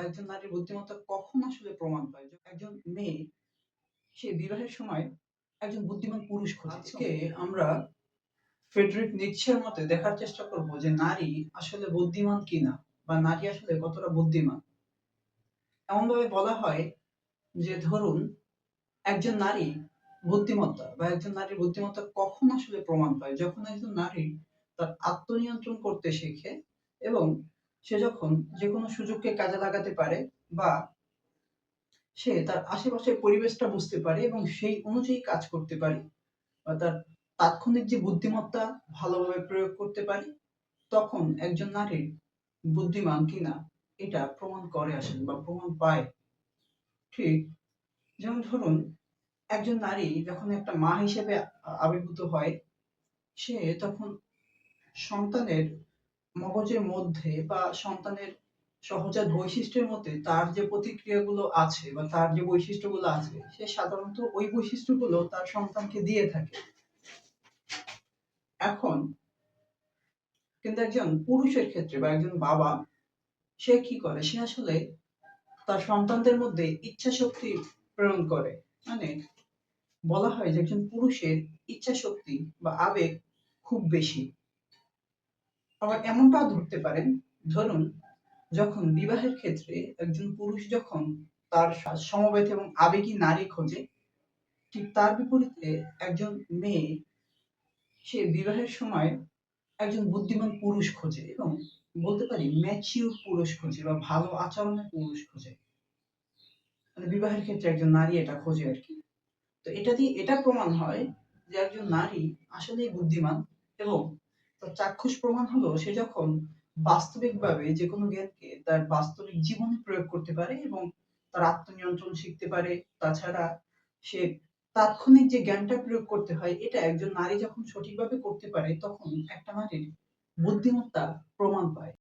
একজন নারীর বুদ্ধিমত্তা কখন আসলে প্রমাণ পায়? একজন মেয়ে সে বিবাহের সময় একজন বুদ্ধিমান পুরুষ খোঁজে। আজকে আমরা ফ্রেডরিক নিৎসের মতে দেখার চেষ্টা করব যে নারী আসলে বুদ্ধিমান কিনা বা নারী আসলে কতটা বুদ্ধিমান। এমনভাবে বলা হয় যে ধরুন একজন নারী বুদ্ধিমত্তা বা একজন নারীর বুদ্ধিমত্তা কখন আসলে প্রমাণ পায়? যখন একজন নারী তার আত্মনিয়ন্ত্রণ করতে শেখে এবং সে যখন যেকোনো সুযোগকে কাজে লাগাতে পারে বা সে তার আশেপাশের পরিবেশটা বুঝতে পারে এবং সেই অনুযায়ী কাজ করতে পারে বা তার তাৎক্ষণিক যে বুদ্ধিমত্তা ভালোভাবে প্রয়োগ করতে পারে, তখন একজন নারীর বুদ্ধিমান কিনা এটা প্রমাণ করে আসলে বা প্রমাণ পায়। ঠিক যেমন ধরুন একজন নারী যখন একটা মা হিসেবে আবির্ভূত হয়, সে তখন সন্তানের মগজের মধ্যে বা সন্তানের সহজাত বৈশিষ্ট্যের মধ্যে তার যে প্রতিক্রিয়াগুলো আছে বা তার যে বৈশিষ্ট্যগুলো আছে, সে সাধারণত ওই বৈশিষ্ট্যগুলো তার সন্তানকে দিয়ে থাকে। এখন কিন্তু একজন পুরুষের ক্ষেত্রে বা একজন বাবা সে কি করে? সে আসলে তার সন্তানদের মধ্যে ইচ্ছাশক্তি প্রেরণ করে। মানে বলা হয় যে একজন পুরুষের ইচ্ছাশক্তি বা আবেগ খুব বেশি। আবার এমনটাও ধরতে পারেন, ধরুন যখন বিবাহের ক্ষেত্রে একজন পুরুষ যখন তার সমবেত এবং আবেগী নারী খোঁজে, ঠিক তার বিপরীতে একজন মেয়ে সে বিবাহের সময় একজন বুদ্ধিমান পুরুষ খোঁজে এবং বলতে পারি ম্যাচিউর পুরুষ খোঁজে বা ভালো আচরণের পুরুষ খোঁজে। মানে বিবাহের ক্ষেত্রে একজন নারী এটা খোঁজে আরকি। তো এটা দিয়ে এটা প্রমাণ হয় যে একজন নারী আসলেই বুদ্ধিমান এবং তার চাক্ষুষ প্রমাণ হলো সে যখন বাস্তবিকভাবে যেকোনো জ্ঞানকে তার বাস্তবিক জীবনে প্রয়োগ করতে পারে এবং তার আত্মনিয়ন্ত্রণ শিখতে পারে। তাছাড়া সে তাৎক্ষণিক যে জ্ঞানটা প্রয়োগ করতে হয় এটা একজন নারী যখন সঠিকভাবে করতে পারে তখন একটা নারীর বুদ্ধিমত্তা প্রমাণ পায়।